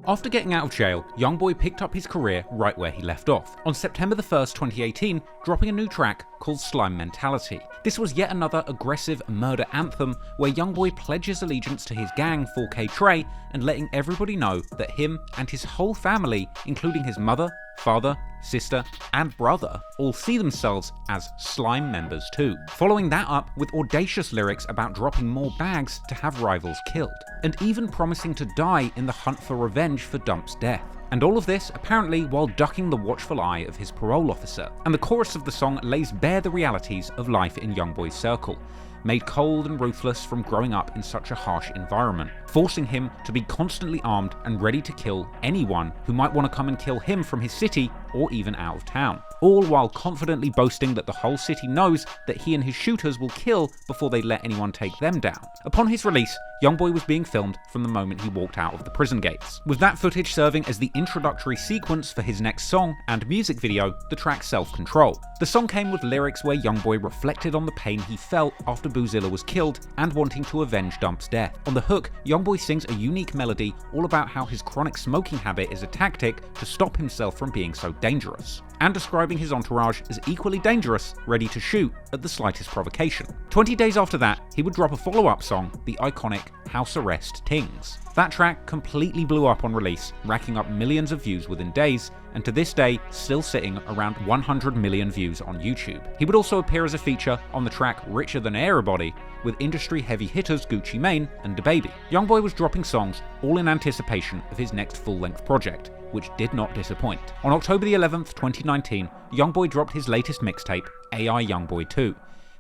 After getting out of jail, Youngboy picked up his career right where he left off, on September 1st, 2018, dropping a new track called Slime Mentality. This was yet another aggressive murder anthem where Youngboy pledges allegiance to his gang 4K Trey and letting everybody know that him and his whole family, including his mother, father, sister, and brother, all see themselves as Slime members too. Following that up with audacious lyrics about dropping more bags to have rivals killed, and even promising to die in the hunt for revenge for Dump's death. And all of this apparently while ducking the watchful eye of his parole officer. And the chorus of the song lays bare the realities of life in Youngboy's circle, made cold and ruthless from growing up in such a harsh environment, forcing him to be constantly armed and ready to kill anyone who might want to come and kill him from his city or even out of town. All while confidently boasting that the whole city knows that he and his shooters will kill before they let anyone take them down. Upon his release, Youngboy was being filmed from the moment he walked out of the prison gates, with that footage serving as the introductory sequence for his next song and music video, the track Self-Control. The song came with lyrics where Youngboy reflected on the pain he felt after Boozilla was killed and wanting to avenge Dump's death. On the hook, Youngboy sings a unique melody all about how his chronic smoking habit is a tactic to stop himself from being so dangerous, and describing his entourage as equally dangerous, ready to shoot at the slightest provocation. 20 days after that, he would drop a follow-up song, the iconic House Arrest Tings. That track completely blew up on release, racking up millions of views within days, and to this day still sitting around 100 million views on YouTube. He would also appear as a feature on the track Richer Than Everybody with industry heavy hitters Gucci Mane and DaBaby. Youngboy was dropping songs all in anticipation of his next full-length project, which did not disappoint. On October the 11th, 2019, Youngboy dropped his latest mixtape, AI Youngboy 2.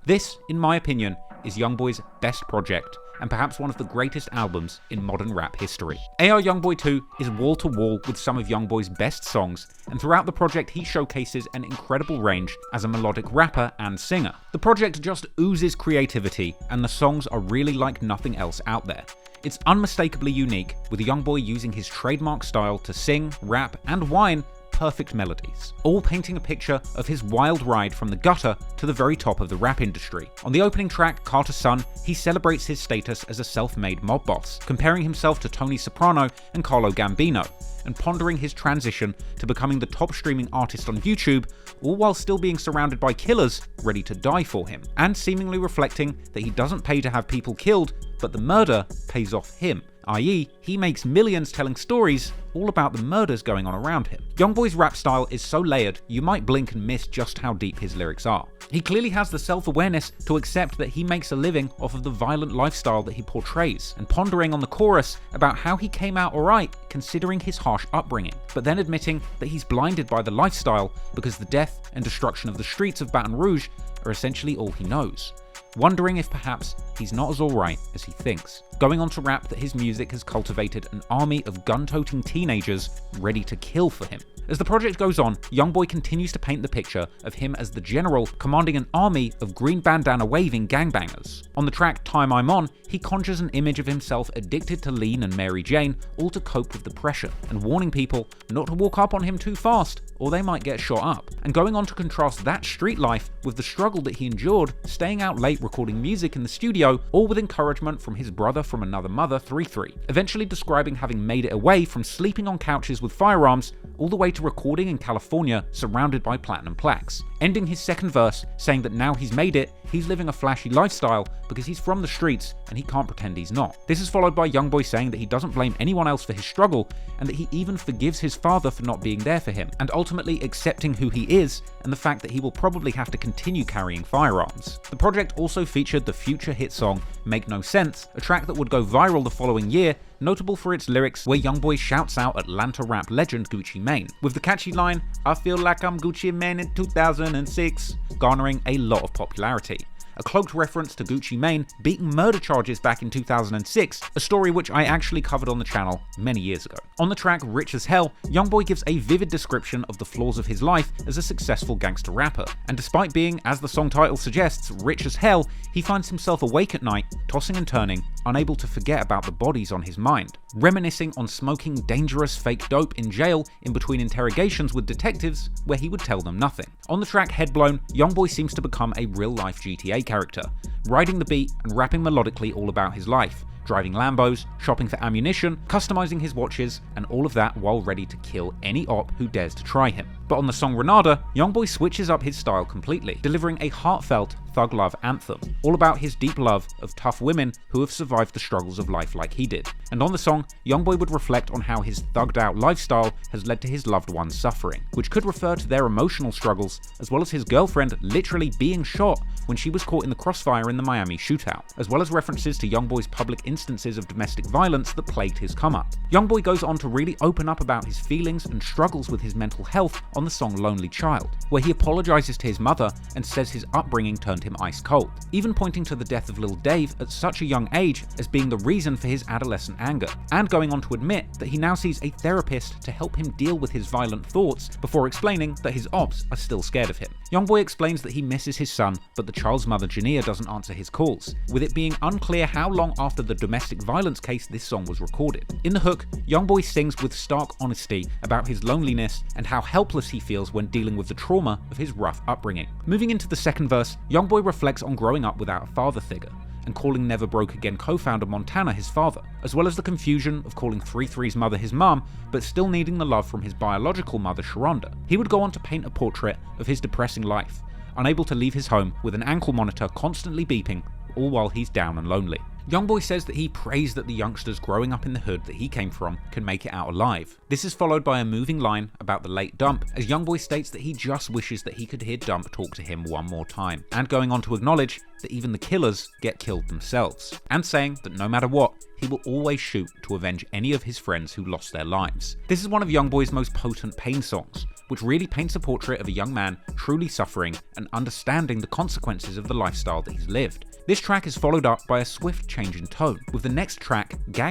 This, in my opinion, is Youngboy's best project, and perhaps one of the greatest albums in modern rap history. AI Youngboy 2 is wall-to-wall with some of Youngboy's best songs, and throughout the project he showcases an incredible range as a melodic rapper and singer. The project just oozes creativity, and the songs are really like nothing else out there. It's unmistakably unique, with Youngboy using his trademark style to sing, rap, and whine perfect melodies, all painting a picture of his wild ride from the gutter to the very top of the rap industry. On the opening track, Carter Sun, he celebrates his status as a self-made mob boss, comparing himself to Tony Soprano and Carlo Gambino, and pondering his transition to becoming the top streaming artist on YouTube, all while still being surrounded by killers ready to die for him, and seemingly reflecting that he doesn't pay to have people killed, but the murder pays off him, i.e. he makes millions telling stories all about the murders going on around him. Youngboy's rap style is so layered, you might blink and miss just how deep his lyrics are. He clearly has the self-awareness to accept that he makes a living off of the violent lifestyle that he portrays, and pondering on the chorus about how he came out alright considering his harsh upbringing, but then admitting that he's blinded by the lifestyle because the death and destruction of the streets of Baton Rouge are essentially all he knows. Wondering if perhaps he's not as alright as he thinks. Going on to rap that his music has cultivated an army of gun-toting teenagers ready to kill for him. As the project goes on, Youngboy continues to paint the picture of him as the general commanding an army of green bandana-waving gangbangers. On the track Time I'm On, he conjures an image of himself addicted to lean and Mary Jane, all to cope with the pressure, and warning people not to walk up on him too fast or they might get shot up. And going on to contrast that street life with the struggle that he endured, staying out late recording music in the studio, all with encouragement from his brother from another mother, 3-3. Eventually describing having made it away from sleeping on couches with firearms, all the way to recording in California surrounded by platinum plaques. Ending his second verse saying that now he's made it, he's living a flashy lifestyle because he's from the streets and he can't pretend he's not. This is followed by Youngboy saying that he doesn't blame anyone else for his struggle and that he even forgives his father for not being there for him, and ultimately accepting who he is and the fact that he will probably have to continue carrying firearms. The project also featured the future hit song Make No Sense, a track that would go viral the following year, notable for its lyrics where Youngboy shouts out Atlanta rap legend Gucci Mane, with the catchy line, "I feel like I'm Gucci Mane in 2006, garnering a lot of popularity. A cloaked reference to Gucci Mane beating murder charges back in 2006, a story which I actually covered on the channel many years ago. On the track Rich as Hell, Youngboy gives a vivid description of the flaws of his life as a successful gangster rapper, and despite being, as the song title suggests, rich as hell, he finds himself awake at night, tossing and turning, unable to forget about the bodies on his mind, reminiscing on smoking dangerous fake dope in jail in between interrogations with detectives where he would tell them nothing. On the track Headblown, Youngboy seems to become a real-life GTA character, riding the beat and rapping melodically all about his life, driving Lambos, shopping for ammunition, customizing his watches, and all of that while ready to kill any op who dares to try him. But on the song Renada, Youngboy switches up his style completely, delivering a heartfelt thug love anthem, all about his deep love of tough women who have survived the struggles of life like he did. And on the song, Youngboy would reflect on how his thugged out lifestyle has led to his loved ones suffering, which could refer to their emotional struggles, as well as his girlfriend literally being shot when she was caught in the crossfire in the Miami shootout, as well as references to Youngboy's public instances of domestic violence that plagued his come up. Youngboy goes on to really open up about his feelings and struggles with his mental health on the song Lonely Child, where he apologizes to his mother and says his upbringing turned him ice cold, even pointing to the death of Lil Dave at such a young age as being the reason for his adolescent anger, and going on to admit that he now sees a therapist to help him deal with his violent thoughts before explaining that his ops are still scared of him. Youngboy explains that he misses his son, but the child's mother Jania doesn't answer his calls, with it being unclear how long after the domestic violence case this song was recorded. In the hook, Youngboy sings with stark honesty about his loneliness and how helpless he feels when dealing with the trauma of his rough upbringing. Moving into the second verse, Youngboy reflects on growing up without a father figure, and calling Never Broke Again co-founder Montana his father, as well as the confusion of calling 3-3's mother his mum, but still needing the love from his biological mother Sharonda. He would go on to paint a portrait of his depressing life, unable to leave his home with an ankle monitor constantly beeping, all while he's down and lonely. Youngboy says that he prays that the youngsters growing up in the hood that he came from can make it out alive. This is followed by a moving line about the late Dump, as Youngboy states that he just wishes that he could hear Dump talk to him one more time, and going on to acknowledge that even the killers get killed themselves, and saying that no matter what, he will always shoot to avenge any of his friends who lost their lives. This is one of Youngboy's most potent pain songs, which really paints a portrait of a young man truly suffering and understanding the consequences of the lifestyle that he's lived. This track is followed up by a swift change in tone, with the next track, Gang,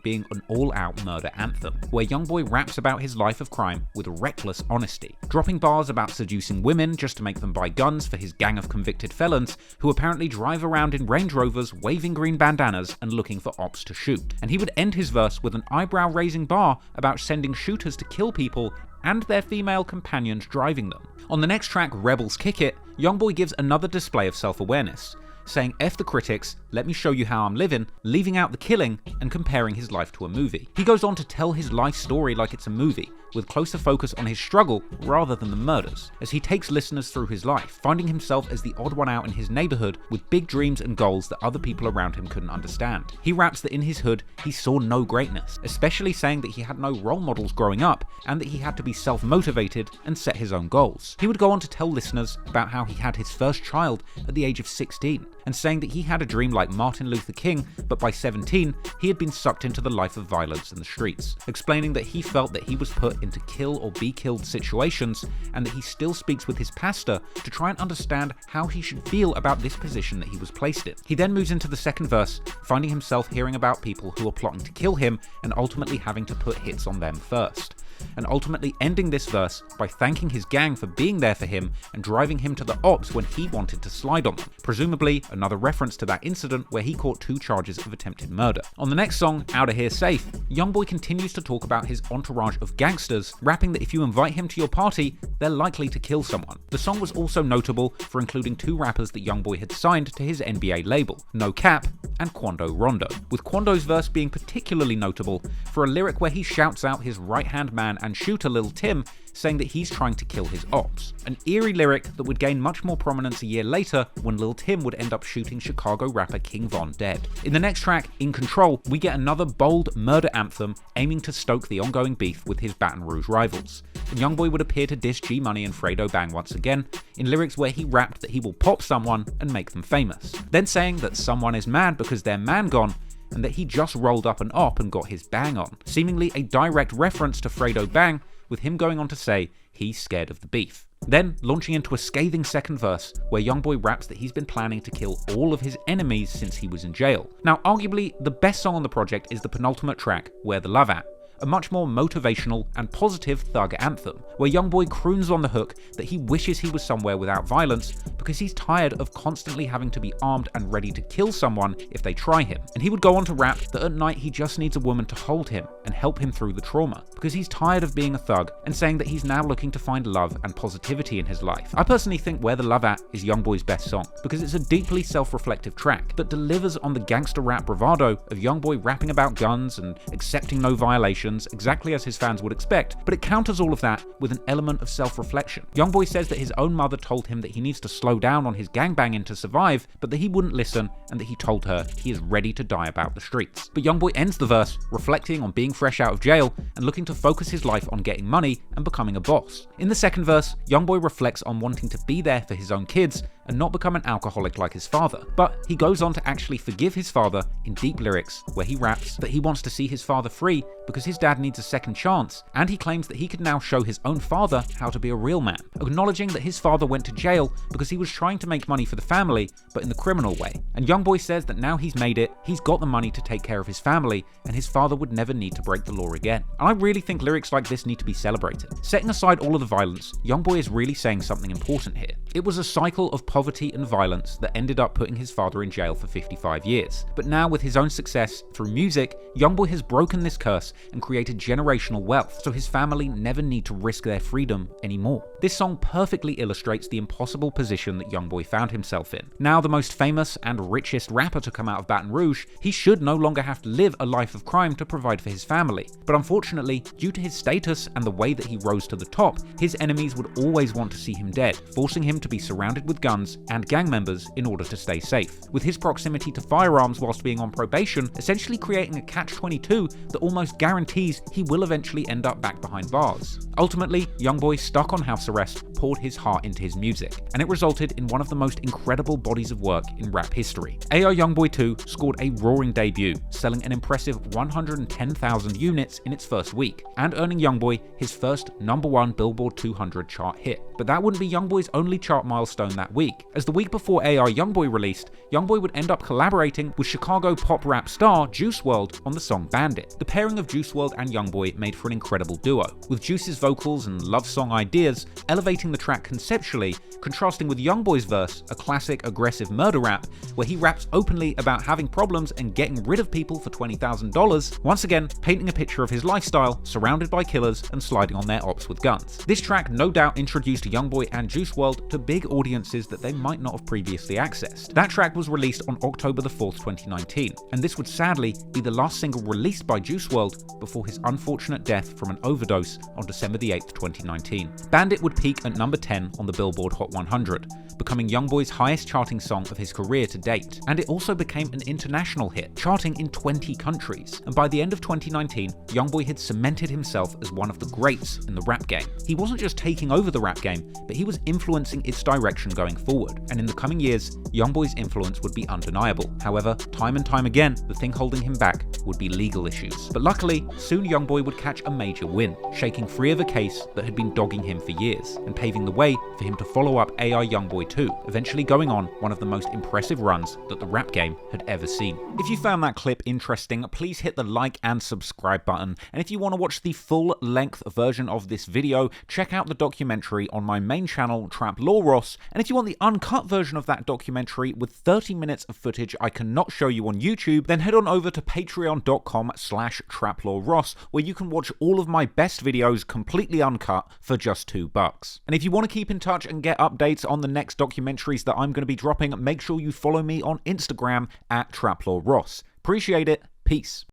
being an all-out murder anthem, where Youngboy raps about his life of crime with reckless honesty, dropping bars about seducing women just to make them buy guns for his gang of convicted felons who apparently drive around in Range Rovers waving green bandanas and looking for ops to shoot. And he would end his verse with an eyebrow-raising bar about sending shooters to kill people and their female companions driving them. On the next track, Rebels Kick It, Youngboy gives another display of self-awareness, saying F the critics, let me show you how I'm living, leaving out the killing, and comparing his life to a movie. He goes on to tell his life story like it's a movie, with closer focus on his struggle rather than the murders, as he takes listeners through his life, finding himself as the odd one out in his neighborhood with big dreams and goals that other people around him couldn't understand. He raps that in his hood, he saw no greatness, especially saying that he had no role models growing up and that he had to be self-motivated and set his own goals. He would go on to tell listeners about how he had his first child at the age of 16, and saying that he had a dream like Martin Luther King, but by 17, he had been sucked into the life of violence in the streets, explaining that he felt that he was put into kill or be killed situations, and that he still speaks with his pastor to try and understand how he should feel about this position that he was placed in. He then moves into the second verse, finding himself hearing about people who are plotting to kill him and ultimately having to put hits on them first, and ultimately ending this verse by thanking his gang for being there for him and driving him to the ops when he wanted to slide on them, presumably another reference to that incident where he caught 2 charges of attempted murder. On the next song, Outta Here Safe, Youngboy continues to talk about his entourage of gangsters, rapping that if you invite him to your party, they're likely to kill someone. The song was also notable for including 2 rappers that Youngboy had signed to his NBA label, No Cap and Quando Rondo, with Quando's verse being particularly notable for a lyric where he shouts out his right-hand man and shooter Lil Tim, saying that he's trying to kill his ops. An eerie lyric that would gain much more prominence a year later when Lil Tim would end up shooting Chicago rapper King Von dead. In the next track, In Control, we get another bold murder anthem aiming to stoke the ongoing beef with his Baton Rouge rivals. And Youngboy would appear to diss G Money and Fredo Bang once again, in lyrics where he rapped that he will pop someone and make them famous, then saying that someone is mad because their man gone, and that he just rolled up an op and got his bang on, seemingly a direct reference to Fredo Bang, with him going on to say he's scared of the beef. Then launching into a scathing second verse where Youngboy raps that he's been planning to kill all of his enemies since he was in jail. Now arguably the best song on the project is the penultimate track, Where the Love At, a much more motivational and positive thug anthem, where Youngboy croons on the hook that he wishes he was somewhere without violence because he's tired of constantly having to be armed and ready to kill someone if they try him. And he would go on to rap that at night he just needs a woman to hold him and help him through the trauma, because he's tired of being a thug, and saying that he's now looking to find love and positivity in his life. I personally think Where the Love At is Youngboy's best song, because it's a deeply self-reflective track that delivers on the gangster rap bravado of Youngboy rapping about guns and accepting no violations, exactly as his fans would expect, but it counters all of that with an element of self-reflection. Youngboy says that his own mother told him that he needs to slow down on his gangbanging to survive, but that he wouldn't listen, and that he told her he is ready to die about the streets. But Youngboy ends the verse reflecting on being fresh out of jail and looking to focus his life on getting money and becoming a boss. In the second verse, Youngboy reflects on wanting to be there for his own kids and not become an alcoholic like his father. But he goes on to actually forgive his father in deep lyrics, where he raps that he wants to see his father free because his dad needs a second chance, and he claims that he could now show his own father how to be a real man, acknowledging that his father went to jail because he was trying to make money for the family, but in the criminal way. And Youngboy says that now he's made it, he's got the money to take care of his family, and his father would never need to break the law again. And I really think lyrics like this need to be celebrated. Setting aside all of the violence, Youngboy is really saying something important here. It was a cycle of poverty and violence that ended up putting his father in jail for 55 years. But now, with his own success through music, Youngboy has broken this curse and created generational wealth, so his family never need to risk their freedom anymore. This song perfectly illustrates the impossible position that Youngboy found himself in. Now the most famous and richest rapper to come out of Baton Rouge, he should no longer have to live a life of crime to provide for his family. But unfortunately, due to his status and the way that he rose to the top, his enemies would always want to see him dead, forcing him to be surrounded with guns and gang members in order to stay safe. With his proximity to firearms whilst being on probation, essentially creating a catch-22 that almost guarantees he will eventually end up back behind bars. Ultimately, Youngboy, stuck on house arrest, poured his heart into his music, and it resulted in one of the most incredible bodies of work in rap history. AR Youngboy 2 scored a roaring debut, selling an impressive 110,000 units in its first week, and earning Youngboy his first #1 Billboard 200 chart hit. But that wouldn't be Youngboy's only chart milestone that week, as the week before AR Youngboy released, Youngboy would end up collaborating with Chicago pop rap star Juice WRLD on the song Bandit. The pairing of Juice WRLD and Youngboy made for an incredible duo, with Juice's vocals and love song ideas elevating the track conceptually, contrasting with Youngboy's verse, a classic aggressive murder rap, where he raps openly about having problems and getting rid of people for $20,000, once again painting a picture of his lifestyle, surrounded by killers and sliding on their ops with guns. This track no doubt introduced Youngboy and Juice WRLD to big audiences that they might not have previously accessed. That track was released on October the 4th, 2019, and this would sadly be the last single released by Juice WRLD before his unfortunate death from an overdose on December the 8th, 2019. Bandit would peak at number 10 on the Billboard Hot 100, becoming Youngboy's highest charting song of his career to date, and it also became an international hit, charting in 20 countries. And by the end of 2019, Youngboy had cemented himself as one of the greats in the rap game. He wasn't just taking over the rap game, but he was influencing its direction going forward, and in the coming years, Youngboy's influence would be undeniable. However, time and time again, the thing holding him back would be legal issues. But luckily, soon Youngboy would catch a major win, shaking free of a case that had been dogging him for years, and paving the way for him to follow up AR Youngboy 2, eventually going on one of the most impressive runs that the rap game had ever seen. If you found that clip interesting, please hit the like and subscribe button, and if you want to watch the full-length version of this video, check out the documentary on my main channel, Trap Law Ross, and if you want the uncut version of that documentary with 30 minutes of footage I cannot show you on YouTube, then head on over to patreon.com/traplawross, where you can watch all of my best videos completely uncut for just $2. And if you want to keep in touch and get updates on the next documentaries that I'm going to be dropping, make sure you follow me on Instagram at traplawross. Appreciate it. Peace.